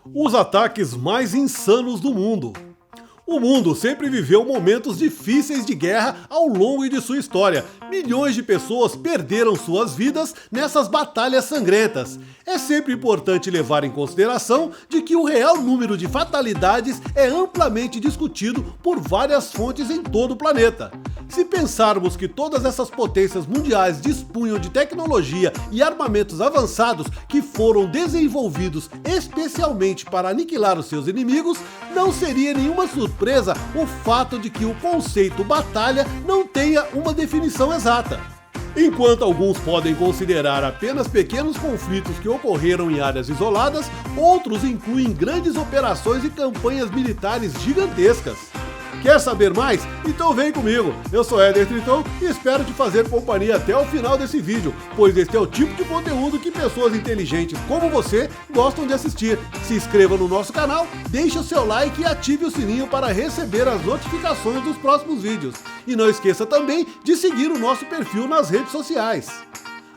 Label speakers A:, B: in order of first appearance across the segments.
A: Os ataques mais insanos do mundo. O mundo sempre viveu momentos difíceis de guerra ao longo de sua história. Milhões de pessoas perderam suas vidas nessas batalhas sangrentas. É sempre importante levar em consideração de que o real número de fatalidades é amplamente discutido por várias fontes em todo o planeta. Se pensarmos que todas essas potências mundiais dispunham de tecnologia e armamentos avançados que foram desenvolvidos especialmente para aniquilar os seus inimigos, não seria nenhuma surpresa o fato de que o conceito batalha não tenha uma definição exata. Enquanto alguns podem considerar apenas pequenos conflitos que ocorreram em áreas isoladas, outros incluem grandes operações e campanhas militares gigantescas. Quer saber mais? Então vem comigo! Eu sou Éder Tritão e espero te fazer companhia até o final desse vídeo, pois este é o tipo de conteúdo que pessoas inteligentes como você gostam de assistir. Se inscreva no nosso canal, deixe o seu like e ative o sininho para receber as notificações dos próximos vídeos. E não esqueça também de seguir o nosso perfil nas redes sociais.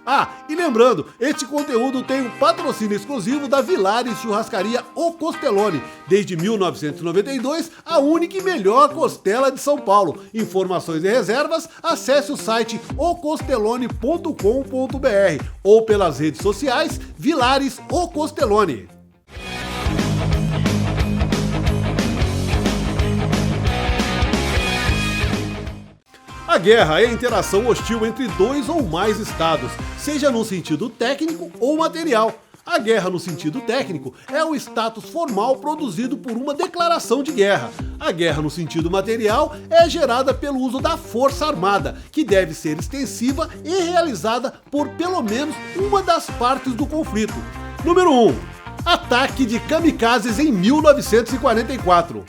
A: Ah, e lembrando, este conteúdo tem um patrocínio exclusivo da Villares Churrascaria O Costelone. Desde 1992, a única e melhor costela de São Paulo. Informações e reservas, acesse o site ocostelone.com.br ou pelas redes sociais Villares O Costelone. A guerra é a interação hostil entre dois ou mais estados, seja no sentido técnico ou material. A guerra no sentido técnico é o status formal produzido por uma declaração de guerra. A guerra no sentido material é gerada pelo uso da força armada, que deve ser extensiva e realizada por pelo menos uma das partes do conflito. Número 1. Ataque de kamikazes em 1944.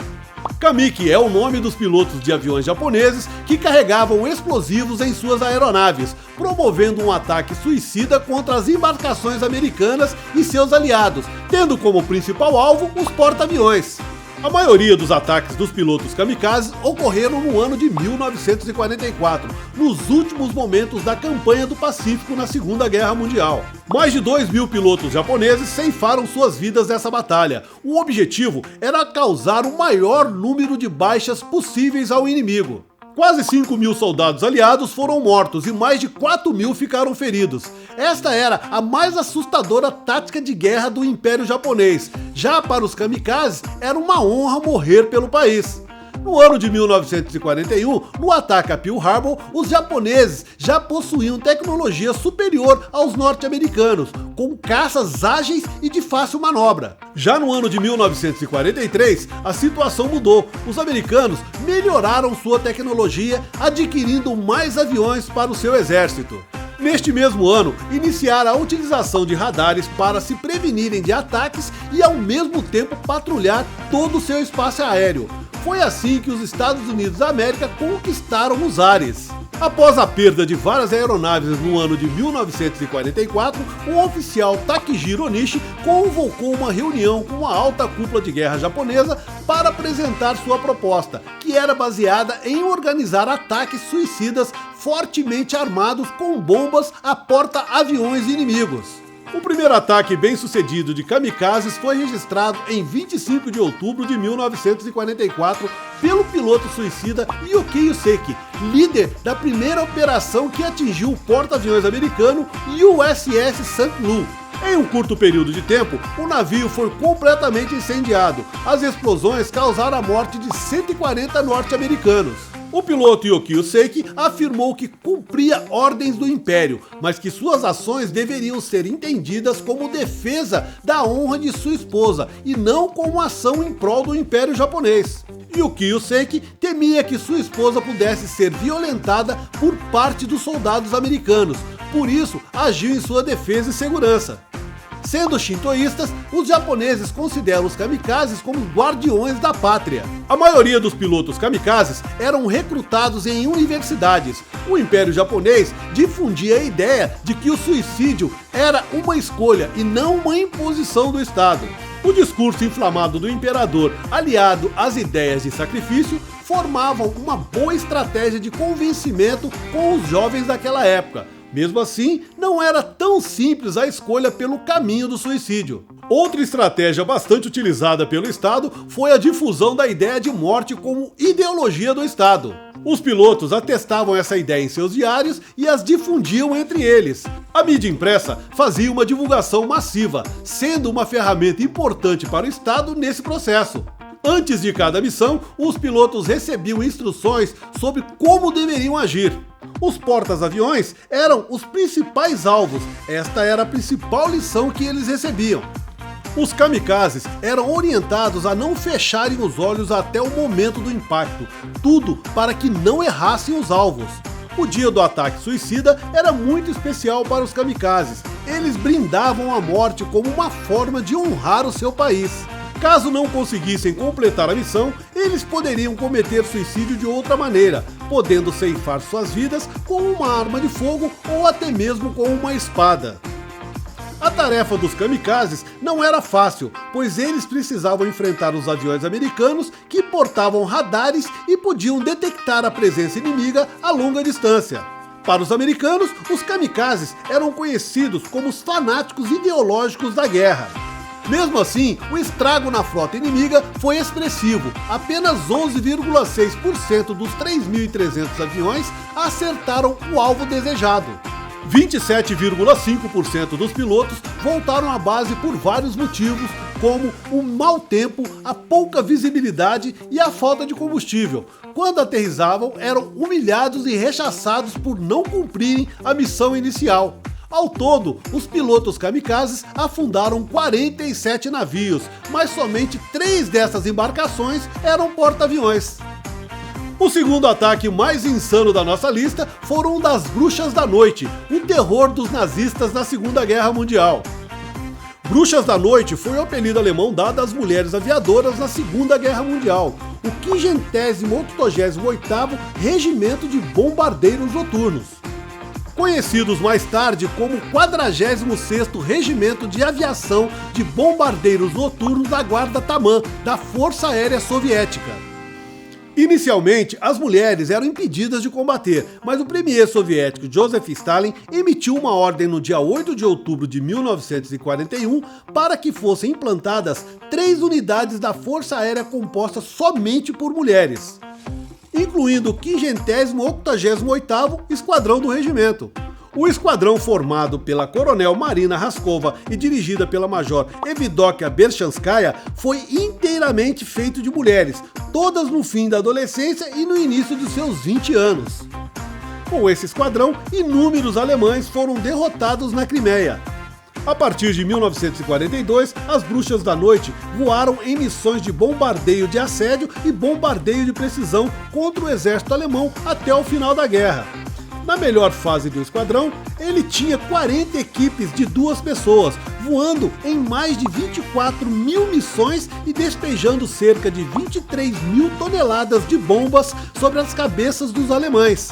A: Kamiki é o nome dos pilotos de aviões japoneses que carregavam explosivos em suas aeronaves, promovendo um ataque suicida contra as embarcações americanas e seus aliados, tendo como principal alvo os porta-aviões. A maioria dos ataques dos pilotos kamikazes ocorreram no ano de 1944, nos últimos momentos da campanha do Pacífico na Segunda Guerra Mundial. Mais de 2.000 pilotos japoneses ceifaram suas vidas nessa batalha. O objetivo era causar o maior número de baixas possíveis ao inimigo. Quase 5.000 soldados aliados foram mortos e mais de 4.000 ficaram feridos. Esta era a mais assustadora tática de guerra do Império Japonês. Já para os kamikazes, era uma honra morrer pelo país. No ano de 1941, no ataque a Pearl Harbor, os japoneses já possuíam tecnologia superior aos norte-americanos, com caças ágeis e de fácil manobra. Já no ano de 1943, a situação mudou. Os americanos melhoraram sua tecnologia, adquirindo mais aviões para o seu exército. Neste mesmo ano, iniciaram a utilização de radares para se prevenirem de ataques e ao mesmo tempo patrulhar todo o seu espaço aéreo. Foi assim que os Estados Unidos da América conquistaram os ares. Após a perda de várias aeronaves no ano de 1944, o oficial Takejiro Onishi convocou uma reunião com a alta cúpula de guerra japonesa para apresentar sua proposta, que era baseada em organizar ataques suicidas fortemente armados com bombas a porta-aviões inimigos. O primeiro ataque bem-sucedido de kamikazes foi registrado em 25 de outubro de 1944 pelo piloto suicida Yukio Seki, líder da primeira operação que atingiu o porta-aviões americano USS St. Louis. Em um curto período de tempo, o navio foi completamente incendiado. As explosões causaram a morte de 140 norte-americanos. O piloto Yukio Seki afirmou que cumpria ordens do Império, mas que suas ações deveriam ser entendidas como defesa da honra de sua esposa e não como ação em prol do Império Japonês. Yukio Seki temia que sua esposa pudesse ser violentada por parte dos soldados americanos, por isso agiu em sua defesa e segurança. Sendo shintoístas, os japoneses consideram os kamikazes como guardiões da pátria. A maioria dos pilotos kamikazes eram recrutados em universidades. O Império Japonês difundia a ideia de que o suicídio era uma escolha e não uma imposição do Estado. O discurso inflamado do imperador, aliado às ideias de sacrifício, formavam uma boa estratégia de convencimento com os jovens daquela época. Mesmo assim, não era tão simples a escolha pelo caminho do suicídio. Outra estratégia bastante utilizada pelo Estado foi a difusão da ideia de morte como ideologia do Estado. Os pilotos atestavam essa ideia em seus diários e as difundiam entre eles. A mídia impressa fazia uma divulgação massiva, sendo uma ferramenta importante para o Estado nesse processo. Antes de cada missão, os pilotos recebiam instruções sobre como deveriam agir. Os portas-aviões eram os principais alvos, esta era a principal lição que eles recebiam. Os kamikazes eram orientados a não fecharem os olhos até o momento do impacto, tudo para que não errassem os alvos. O dia do ataque suicida era muito especial para os kamikazes, eles brindavam a morte como uma forma de honrar o seu país. Caso não conseguissem completar a missão, eles poderiam cometer suicídio de outra maneira, podendo ceifar suas vidas com uma arma de fogo ou até mesmo com uma espada. A tarefa dos kamikazes não era fácil, pois eles precisavam enfrentar os aviões americanos que portavam radares e podiam detectar a presença inimiga a longa distância. Para os americanos, os kamikazes eram conhecidos como os fanáticos ideológicos da guerra. Mesmo assim, o estrago na frota inimiga foi expressivo. Apenas 11,6% dos 3.300 aviões acertaram o alvo desejado. 27,5% dos pilotos voltaram à base por vários motivos, como o mau tempo, a pouca visibilidade e a falta de combustível. Quando aterrissavam, eram humilhados e rechaçados por não cumprirem a missão inicial. Ao todo, os pilotos kamikazes afundaram 47 navios, mas somente 3 dessas embarcações eram porta-aviões. O segundo ataque mais insano da nossa lista foram o das Bruxas da Noite, o terror dos nazistas na Segunda Guerra Mundial. Bruxas da Noite foi o apelido alemão dado às mulheres aviadoras na Segunda Guerra Mundial, o 588º Regimento de Bombardeiros Noturnos. Conhecidos mais tarde como 46º Regimento de Aviação de Bombardeiros Noturnos da Guarda Tamã, da Força Aérea Soviética. Inicialmente, as mulheres eram impedidas de combater, mas o premier soviético Joseph Stalin emitiu uma ordem no dia 8 de outubro de 1941 para que fossem implantadas 3 unidades da Força Aérea compostas somente por mulheres, incluindo o 588º Esquadrão do Regimento. O esquadrão, formado pela coronel Marina Raskova e dirigida pela major Evdokia Berchanskaya, foi inteiramente feito de mulheres, todas no fim da adolescência e no início de seus 20 anos. Com esse esquadrão, inúmeros alemães foram derrotados na Crimeia. A partir de 1942, as Bruxas da Noite voaram em missões de bombardeio de assédio e bombardeio de precisão contra o exército alemão até o final da guerra. Na melhor fase do esquadrão, ele tinha 40 equipes de 2 pessoas, voando em mais de 24 mil missões e despejando cerca de 23 mil toneladas de bombas sobre as cabeças dos alemães.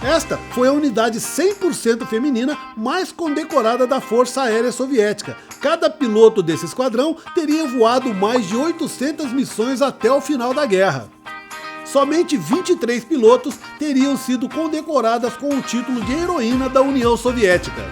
A: Esta foi a unidade 100% feminina mais condecorada da Força Aérea Soviética. Cada piloto desse esquadrão teria voado mais de 800 missões até o final da guerra. Somente 23 pilotos teriam sido condecoradas com o título de heroína da União Soviética.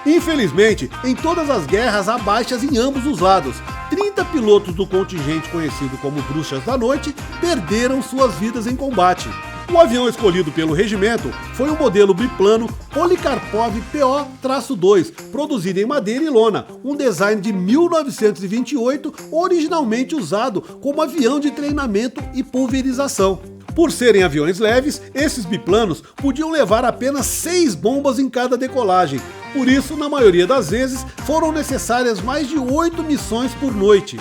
A: Infelizmente, em todas as guerras há baixas em ambos os lados. 30 pilotos do contingente conhecido como Bruxas da Noite perderam suas vidas em combate. O avião escolhido pelo regimento foi o modelo biplano Polikarpov PO-2, produzido em madeira e lona, um design de 1928, originalmente usado como avião de treinamento e pulverização. Por serem aviões leves, esses biplanos podiam levar apenas 6 bombas em cada decolagem. Por isso, na maioria das vezes, foram necessárias mais de 8 missões por noite.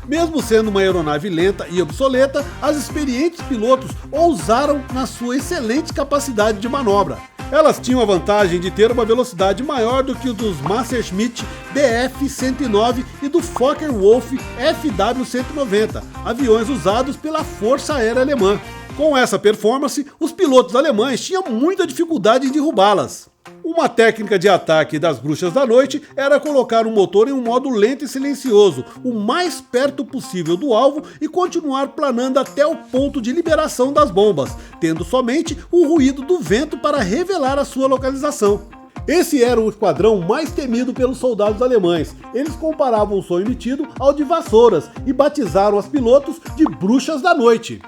A: Mesmo sendo uma aeronave lenta e obsoleta, as experientes pilotos ousaram na sua excelente capacidade de manobra. Elas tinham a vantagem de ter uma velocidade maior do que o dos Messerschmitt Bf-109 e do Focke-Wulf Fw-190, aviões usados pela Força Aérea Alemã. Com essa performance, os pilotos alemães tinham muita dificuldade em derrubá-las. Uma técnica de ataque das Bruxas da Noite era colocar o motor em um modo lento e silencioso, o mais perto possível do alvo e continuar planando até o ponto de liberação das bombas, tendo somente o ruído do vento para revelar a sua localização. Esse era o esquadrão mais temido pelos soldados alemães. Eles comparavam o som emitido ao de vassouras e batizaram as pilotos de bruxas da noite.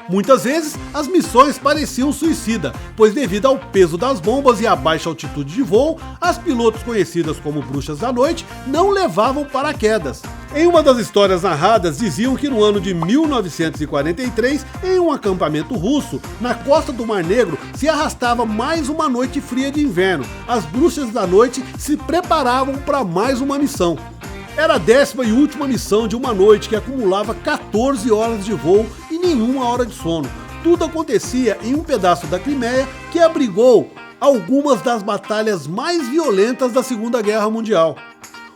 A: Muitas vezes, as missões pareciam suicida, pois devido ao peso das bombas e à baixa altitude de voo, as pilotos conhecidas como bruxas da noite não levavam paraquedas. Em uma das histórias narradas, diziam que no ano de 1943, em um acampamento russo, na costa do Mar Negro, se arrastava mais uma noite fria de inverno. As bruxas da noite se preparavam para mais uma missão. Era a 10ª e última missão de uma noite que acumulava 14 horas de voo e nenhuma hora de sono. Tudo acontecia em um pedaço da Crimeia que abrigou algumas das batalhas mais violentas da Segunda Guerra Mundial.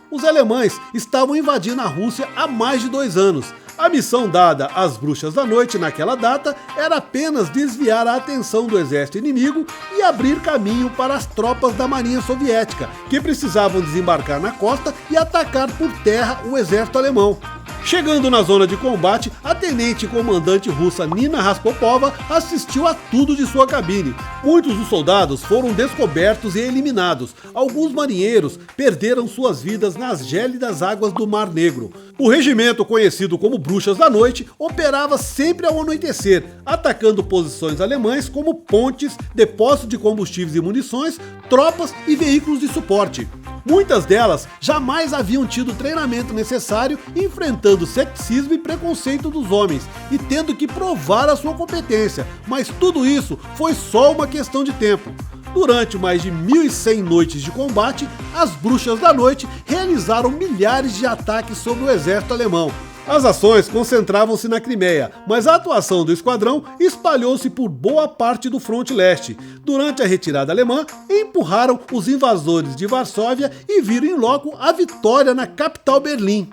A: Os alemães estavam invadindo a Rússia há mais de 2 anos. A missão dada às bruxas da noite naquela data era apenas desviar a atenção do exército inimigo e abrir caminho para as tropas da Marinha Soviética, que precisavam desembarcar na costa e atacar por terra o exército alemão. Chegando na zona de combate, a tenente comandante russa Nina Raspopova assistiu a tudo de sua cabine. Muitos dos soldados foram descobertos e eliminados. Alguns marinheiros perderam suas vidas nas gélidas águas do Mar Negro. O regimento, conhecido como Bruxas da Noite, operava sempre ao anoitecer, atacando posições alemães como pontes, depósitos de combustíveis e munições, tropas e veículos de suporte. Muitas delas jamais haviam tido o treinamento necessário, enfrentando ceticismo e preconceito dos homens e tendo que provar a sua competência, mas tudo isso foi só uma questão de tempo. Durante mais de 1.100 noites de combate, as Bruxas da Noite realizaram milhares de ataques sobre o exército alemão. As ações concentravam-se na Crimeia, mas a atuação do esquadrão espalhou-se por boa parte do fronte leste. Durante a retirada alemã, empurraram os invasores de Varsóvia e viram em loco a vitória na capital Berlim.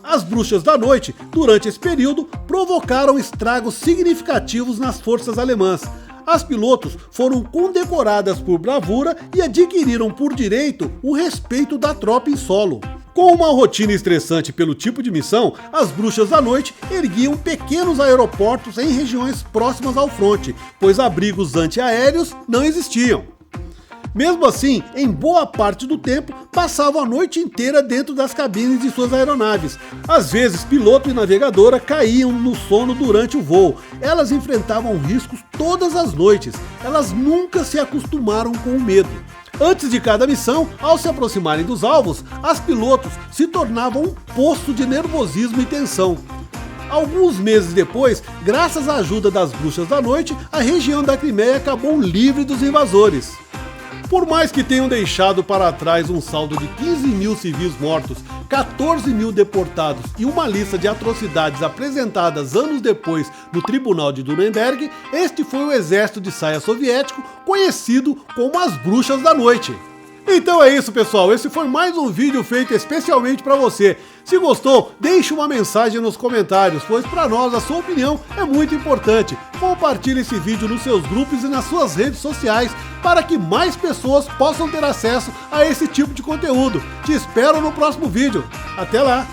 A: As Bruxas da Noite, durante esse período, provocaram estragos significativos nas forças alemãs. As pilotos foram condecoradas por bravura e adquiriram por direito o respeito da tropa em solo. Com uma rotina estressante pelo tipo de missão, as Bruxas da Noite erguiam pequenos aeroportos em regiões próximas ao fronte, pois abrigos antiaéreos não existiam. Mesmo assim, em boa parte do tempo, passavam a noite inteira dentro das cabines de suas aeronaves. Às vezes, piloto e navegadora caíam no sono durante o voo. Elas enfrentavam riscos todas as noites. Elas nunca se acostumaram com o medo. Antes de cada missão, ao se aproximarem dos alvos, as pilotos se tornavam um poço de nervosismo e tensão. Alguns meses depois, graças à ajuda das Bruxas da Noite, a região da Crimeia acabou livre dos invasores. Por mais que tenham deixado para trás um saldo de 15.000 civis mortos, 14.000 deportados e uma lista de atrocidades apresentadas anos depois no Tribunal de Nuremberg, este foi o exército de saia soviético, conhecido como as Bruxas da Noite. Então é isso, pessoal, esse foi mais um vídeo feito especialmente para você. Se gostou, deixe uma mensagem nos comentários, pois para nós a sua opinião é muito importante. Compartilhe esse vídeo nos seus grupos e nas suas redes sociais para que mais pessoas possam ter acesso a esse tipo de conteúdo. Te espero no próximo vídeo. Até lá!